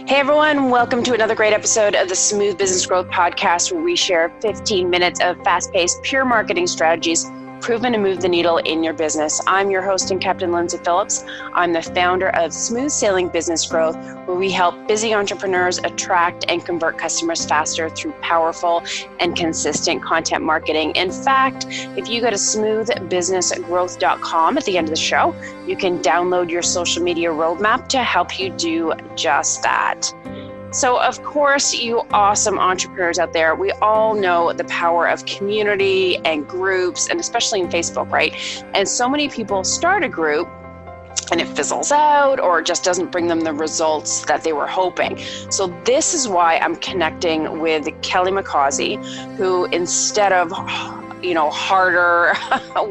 Hey everyone, welcome to another great episode of the Smooth Business Growth Podcast, where we share 15 minutes of fast-paced, pure marketing strategies proven to move the needle in your business. I'm your host and Captain Lindsay Phillips. I'm the founder of Smooth Sailing Business Growth, where we help busy entrepreneurs attract and convert customers faster through powerful and consistent content marketing. In fact, if you go to smoothbusinessgrowth.com at the end of the show, you can download your social media roadmap to help you do just that. So, of course, you awesome entrepreneurs out there, we all know the power of community and groups, and especially in Facebook, right? And so many people start a group and it fizzles out or just doesn't bring them the results that they were hoping. So this is why I'm connecting with Kelly McCausey, who instead of, harder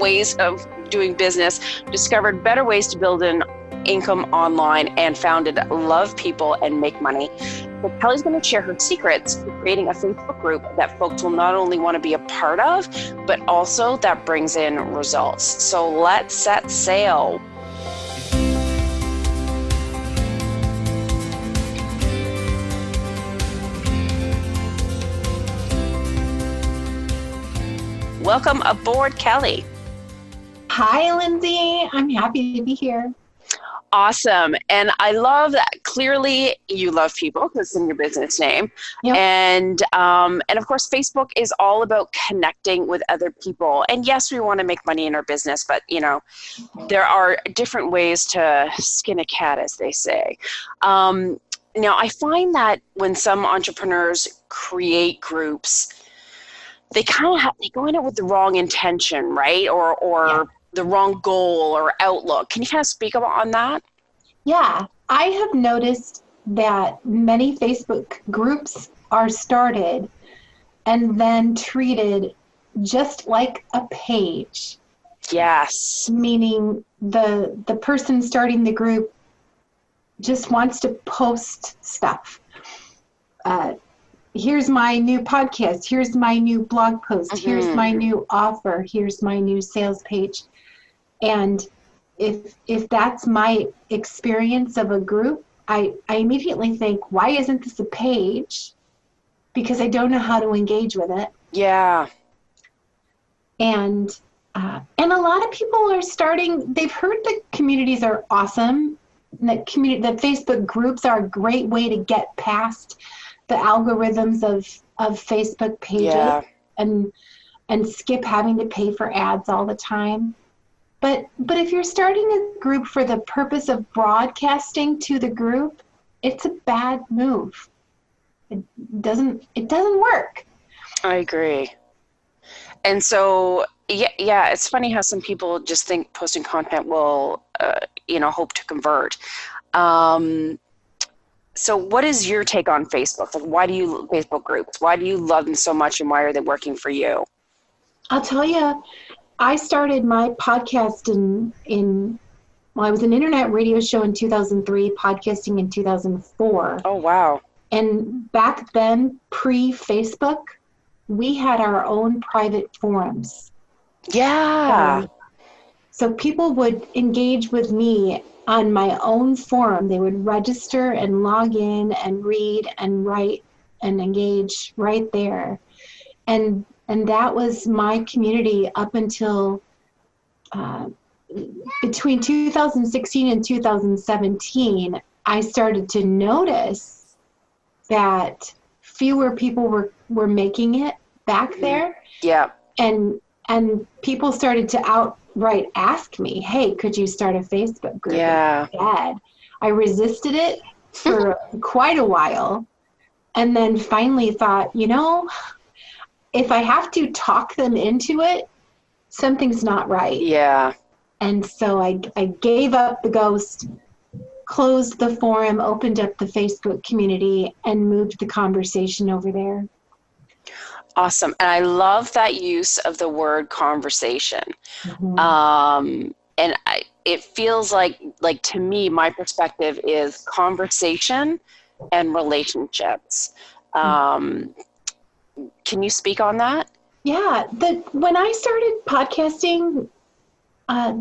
ways of doing business, discovered better ways to build an income online and founded Love People and Make Money. So Kelly's going to share her secrets to creating a Facebook group that folks will not only want to be a part of, but also that brings in results. So let's set sail. Welcome aboard, Kelly. Hi, Lindsay. I'm happy to be here. Awesome. And I love that. Clearly you love people because it's in your business name. Yep. And of course, Facebook is all about connecting with other people. And yes, we want to make money in our business, but there are different ways to skin a cat, as they say. Now I find that when some entrepreneurs create groups, they go in it with the wrong intention, right? Or the wrong goal or outlook. Can you kind of speak on that? Yeah, I have noticed that many Facebook groups are started and then treated just like a page. Yes. Meaning the person starting the group just wants to post stuff. Here's my new podcast. Here's my new blog post. Mm-hmm. Here's my new offer. Here's my new sales page. And if that's my experience of a group, I immediately think, why isn't this a page? Because I don't know how to engage with it. Yeah. And a lot of people are starting, they've heard that communities are awesome, that Facebook groups are a great way to get past the algorithms of Facebook pages and skip having to pay for ads all the time. But if you're starting a group for the purpose of broadcasting to the group, it's a bad move. It doesn't work. I agree. And so, it's funny how some people just think posting content will, hope to convert. So what is your take on Facebook? Like, why do you Facebook groups? Why do you love them so much, and why are they working for you? I'll tell you, I started my podcast I was an internet radio show in 2003, podcasting in 2004. Oh, wow. And back then, pre-Facebook, we had our own private forums. Yeah. So people would engage with me on my own forum. They would register and log in and read and write and engage right there. And that was my community up until between 2016 and 2017. I started to notice that fewer people were making it back there. Yeah. And people started to outright ask me, hey, could you start a Facebook group? Yeah. Instead, I resisted it for quite a while, and then finally thought, if I have to talk them into it, something's not right. Yeah. And so I gave up the ghost, closed the forum, opened up the Facebook community, and moved the conversation over there. Awesome. And I love that use of the word conversation. Mm-hmm. It feels like to me, my perspective is conversation and relationships. Can you speak on that? Yeah. When I started podcasting, a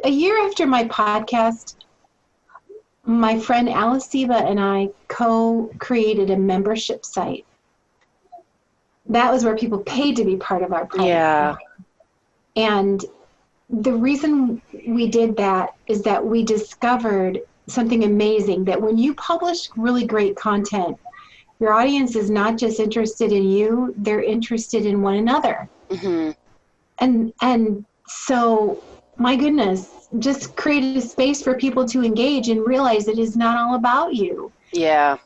year after my podcast, my friend Alice Siva and I co-created a membership site. That was where people paid to be part of our private Yeah. group. And the reason we did that is that we discovered something amazing, that when you publish really great content, your audience is not just interested in you, they're interested in one another. Mm-hmm. And so, my goodness, just create a space for people to engage and realize it is not all about you. Yeah.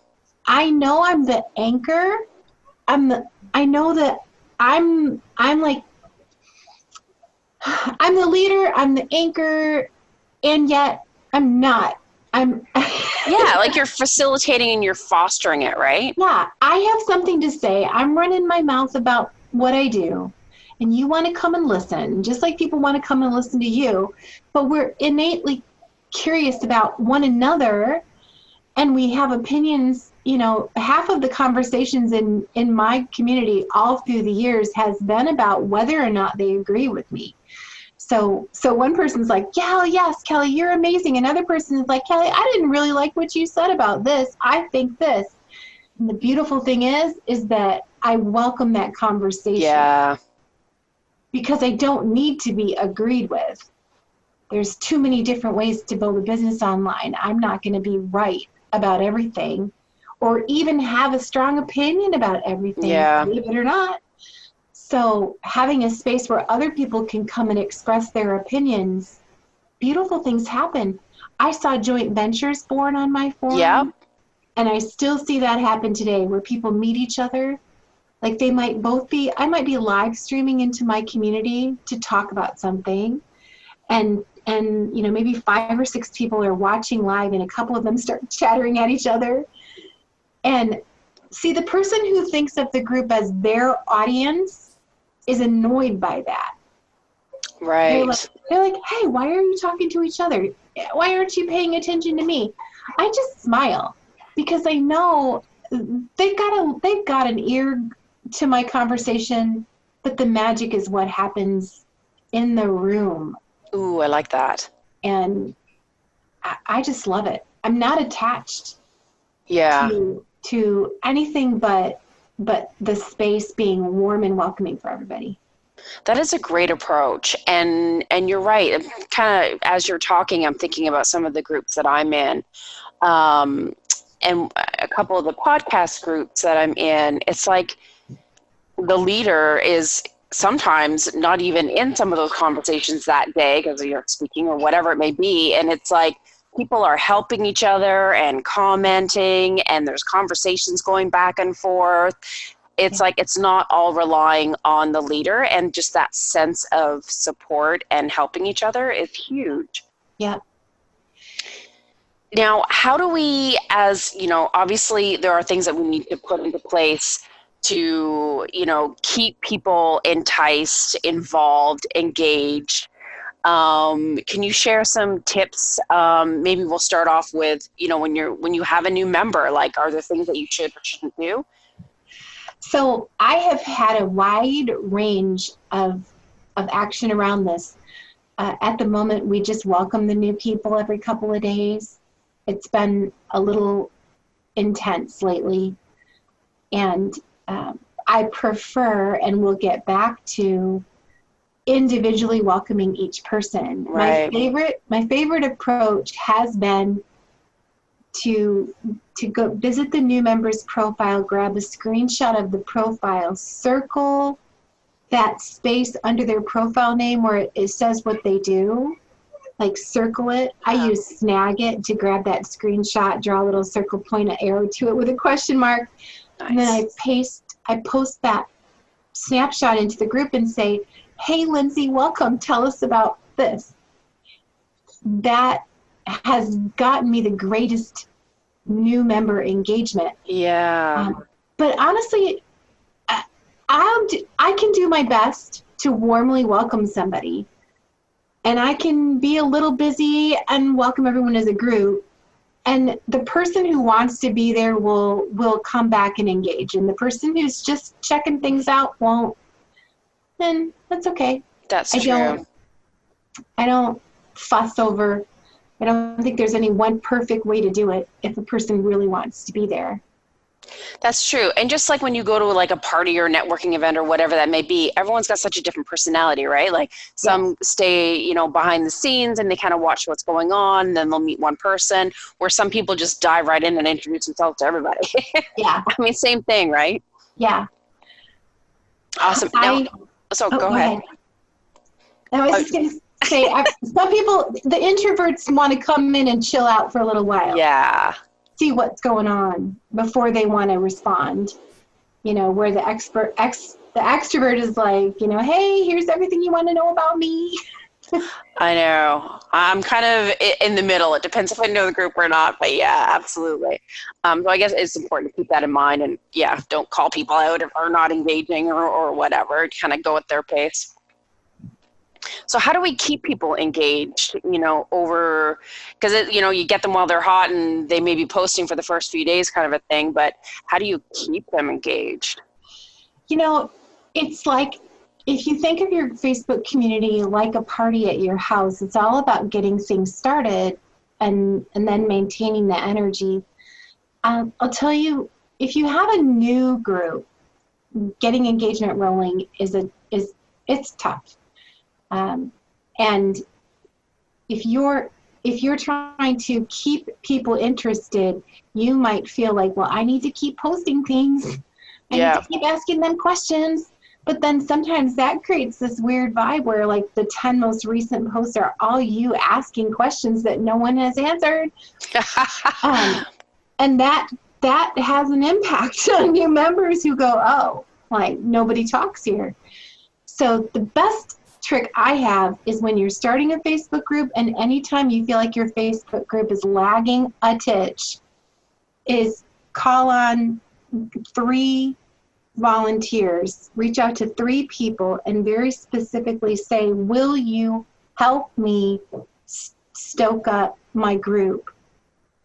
I know I'm the anchor. I know that I'm like, I'm the leader, I'm the anchor, and yet I'm not. Yeah, like you're facilitating and you're fostering it, right? Yeah, I have something to say. I'm running my mouth about what I do, and you want to come and listen, just like people want to come and listen to you, but we're innately curious about one another, and we have opinions. Half of the conversations in my community all through the years has been about whether or not they agree with me. So one person's like, yeah, yes, Kelly, you're amazing. Another person is like, Kelly, I didn't really like what you said about this. I think this. And the beautiful thing is that I welcome that conversation. Yeah. Because I don't need to be agreed with. There's too many different ways to build a business online. I'm not going to be right about everything or even have a strong opinion about everything, believe it or not. So having a space where other people can come and express their opinions, beautiful things happen. I saw joint ventures born on my forum. Yep. And I still see that happen today where people meet each other. Like I might be live streaming into my community to talk about something. And maybe 5 or 6 people are watching live and a couple of them start chattering at each other. And see, the person who thinks of the group as their audience is annoyed by that. Right. They're like, hey, why are you talking to each other? Why aren't you paying attention to me? I just smile because I know they've got an ear to my conversation, but the magic is what happens in the room. Ooh, I like that. And I just love it. I'm not attached to anything but the space being warm and welcoming for everybody. That is a great approach. And you're right. Kind of as you're talking, I'm thinking about some of the groups that I'm in. And a couple of the podcast groups that I'm in, it's like the leader is sometimes not even in some of those conversations that day because you're speaking or whatever it may be. And it's like people are helping each other and commenting and there's conversations going back and forth. It's like it's not all relying on the leader, and just that sense of support and helping each other is huge. Yeah. Now, how do we, as, obviously there are things that we need to put into place to, keep people enticed, involved, engaged. Can you share some tips? Maybe we'll start off with, when you have a new member, like, are there things that you should or shouldn't do? So I have had a wide range of action around this. At the moment, we just welcome the new people every couple of days. It's been a little intense lately. And I prefer, and we'll get back to, individually welcoming each person. Right. My favorite approach has been to go visit the new member's profile, grab a screenshot of the profile, circle that space under their profile name where it says what they do, like circle it. I use Snagit to grab that screenshot, draw a little circle, point an arrow to it with a question mark. Nice. And then I post that snapshot into the group and say, hey, Lindsay, welcome. Tell us about this. That has gotten me the greatest new member engagement. Yeah. But honestly, I can do my best to warmly welcome somebody. And I can be a little busy and welcome everyone as a group. And the person who wants to be there will come back and engage. And the person who's just checking things out won't. Then that's okay. That's true. I don't fuss over I don't think there's any one perfect way to do it if a person really wants to be there. That's true. And just like when you go to like a party or networking event or whatever that may be, everyone's got such a different personality, right? Like some stay, you know, behind the scenes and they kind of watch what's going on. And then they'll meet one person, where some people just dive right in and introduce themselves to everybody. Yeah. I mean, same thing, right? Yeah. Awesome. Now, go ahead. I was just going to say, some people, the introverts want to come in and chill out for a little while. Yeah. See what's going on before they want to respond. You know, where the extrovert is like, you know, hey, here's everything you want to know about me. I know. I'm kind of in the middle. It depends if I know the group or not, but yeah, absolutely. So I guess it's important to keep that in mind, and yeah, don't call people out if they're not engaging or whatever. Kind of go at their pace. So how do we keep people engaged, you know, because, you know, you get them while they're hot and they may be posting for the first few days kind of a thing, but how do you keep them engaged? You know, it's like, if you think of your Facebook community like a party at your house, it's all about getting things started and then maintaining the energy. I'll tell you, if you have a new group, getting engagement rolling it's tough. And if you're trying to keep people interested, you might feel like, well, I need to keep posting things. I need to keep asking them questions. But then sometimes that creates this weird vibe where like the 10 most recent posts are all you asking questions that no one has answered. And that has an impact on new members who go, oh, like nobody talks here. So the best trick I have is when you're starting a Facebook group, and anytime you feel like your Facebook group is lagging a titch, is call on 3 volunteers, reach out to 3 people and very specifically say, will you help me stoke up my group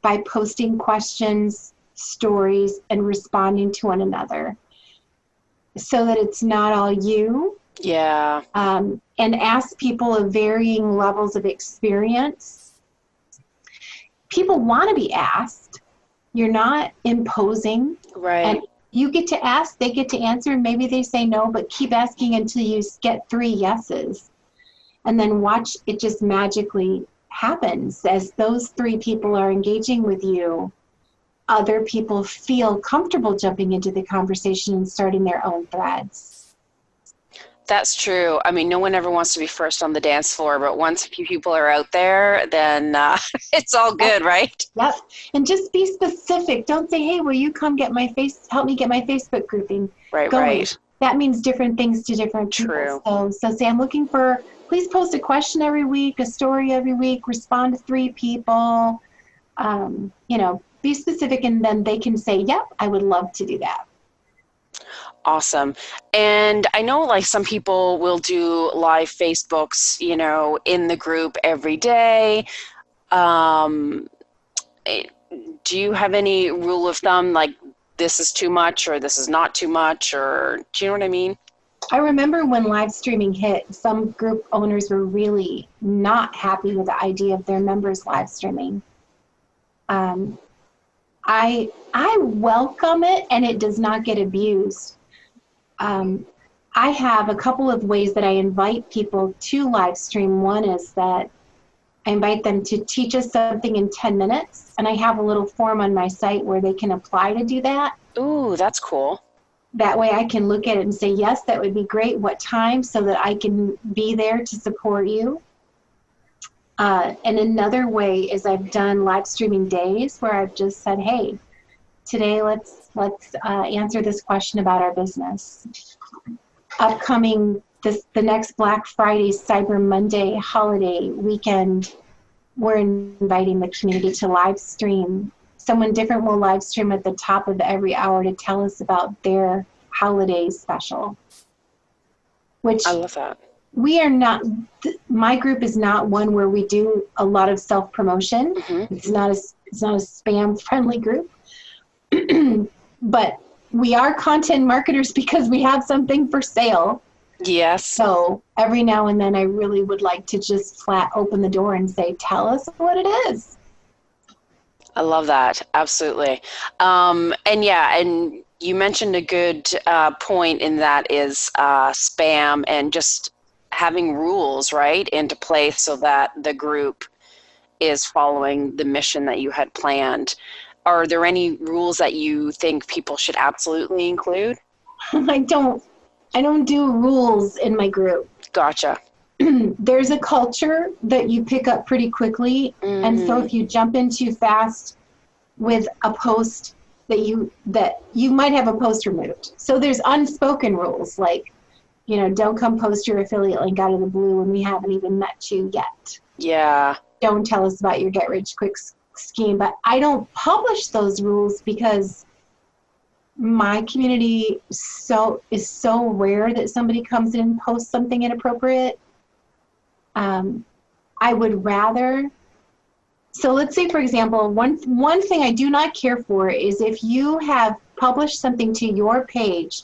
by posting questions, stories, and responding to one another so that it's not all you. Yeah. And ask people of varying levels of experience. People want to be asked. You're not imposing. Right. And you get to ask, they get to answer, maybe they say no, but keep asking until you get 3 yeses. And then watch it just magically happens. As those 3 people are engaging with you, other people feel comfortable jumping into the conversation and starting their own threads. That's true. I mean, no one ever wants to be first on the dance floor, but once a few people are out there, then it's all good, right? Yep. And just be specific. Don't say, hey, will you come help me get my Facebook grouping going. Right. That means different things to different people. True. So say, I'm looking for, please post a question every week, a story every week, respond to 3 people, you know, be specific, and then they can say, yep, I would love to do that. Awesome. And I know like some people will do live Facebooks, you know, in the group every day. Do you have any rule of thumb, like this is too much or this is not too much, or do you know what I mean? I remember when live streaming hit, some group owners were really not happy with the idea of their members live streaming. I welcome it, and it does not get abused. I have a couple of ways that I invite people to live stream. One is that I invite them to teach us something in 10 minutes, and I have a little form on my site where they can apply to do that. Ooh, that's cool. That way I can look at it and say, yes, that would be great. What time? So that I can be there to support you. And another way is I've done live streaming days where I've just said, hey, today let's answer this question about our business. Upcoming the next Black Friday, Cyber Monday holiday weekend, we're inviting the community to live stream. Someone different will live stream at the top of every hour to tell us about their holiday special. Which I love that. We are not, my group is not one where we do a lot of self-promotion. Mm-hmm. It's not a spam-friendly group. But we are content marketers because we have something for sale. Yes. So every now and then I really would like to just flat open the door and say, tell us what it is. I love that. Absolutely. And you mentioned a good point in that is spam and just having rules, right, into place so that the group is following the mission that you had planned. Are there any rules that you think people should absolutely include? I don't do rules in my group. Gotcha. There's a culture that you pick up pretty quickly. Mm-hmm. And so if you jump in too fast with a post that you might have a post removed. So there's unspoken rules like, don't come post your affiliate link out of the blue when we haven't even met you yet. Yeah. Don't tell us about your get rich quick scheme. But I don't publish those rules because my community is so rare that somebody comes in and posts something inappropriate. I would rather. So let's say, for example, one thing I do not care for is if you have published something to your page,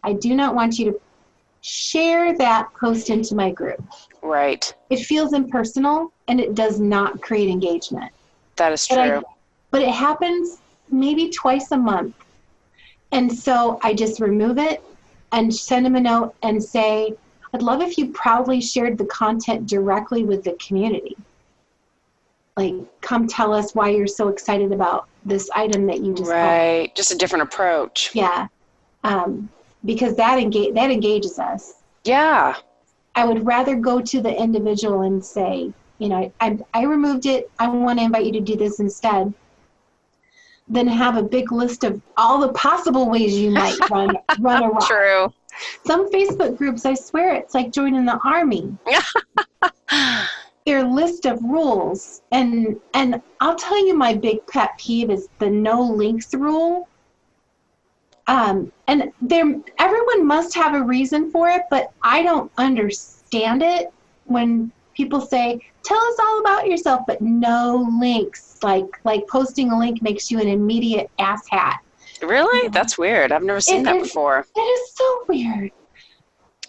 I do not want you to share that post into my group. Right. It feels impersonal and it does not create engagement. That is true. But it happens maybe twice a month. And so I just remove it and send them a note and say, I'd love if you proudly shared the content directly with the community. Like, come tell us why you're so excited about this item that you just bought. Right, just a different approach. Yeah, because that engages us. Yeah. I would rather go to the individual and say, I removed it. I want to invite you to do this instead. Than have a big list of all the possible ways you might run around. True. Some Facebook groups, I swear, it's like joining the army. Their list of rules, and I'll tell you my big pet peeve is the no links rule. And everyone must have a reason for it, but I don't understand it when people say, tell us all about yourself, but no links. Like posting a link makes you an immediate asshat. Really? That's weird. I've never seen that before. It is so weird.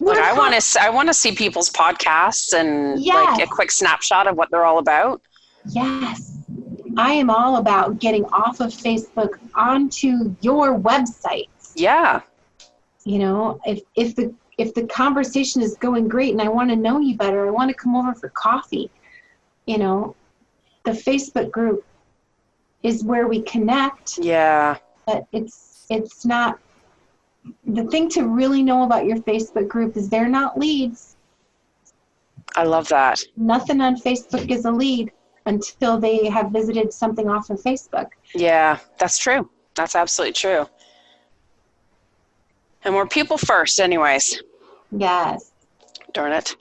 Look, I want to see people's podcasts and like a quick snapshot of what they're all about. Yes. I am all about getting off of Facebook onto your website. Yeah. If the conversation is going great and I want to know you better, I want to come over for coffee. The Facebook group is where we connect. Yeah. But it's not. The thing to really know about your Facebook group is they're not leads. I love that. Nothing on Facebook is a lead until they have visited something off of Facebook. Yeah, that's true. That's absolutely true. And we're people first anyways. Yes. Darn it.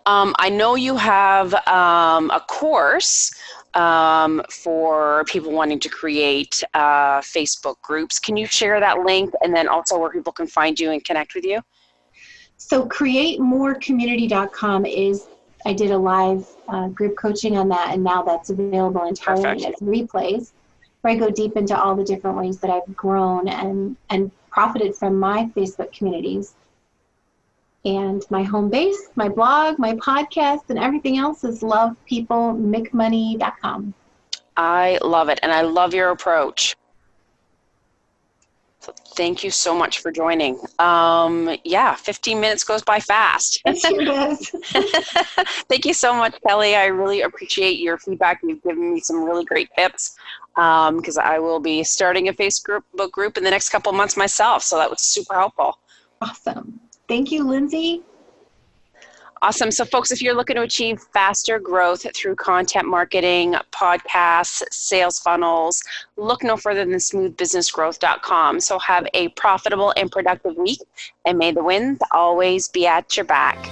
I know you have a course for people wanting to create Facebook groups. Can you share that link and then also where people can find you and connect with you? So createmorecommunity.com I did a live group coaching on that, and now that's available entirely as replays, where I go deep into all the different ways that I've grown and profited from my Facebook communities. And my home base, my blog, my podcast, and everything else is lovepeoplemacmoney.com. I love it, and I love your approach. So thank you so much for joining. 15 minutes goes by fast. It sure does. Thank you so much, Kelly. I really appreciate your feedback. You've given me some really great tips because I will be starting a Facebook group in the next couple of months myself. So that was super helpful. Awesome. Thank you, Lindsay. Awesome. So folks, if you're looking to achieve faster growth through content marketing, podcasts, sales funnels, look no further than smoothbusinessgrowth.com. So have a profitable and productive week, and may the winds always be at your back.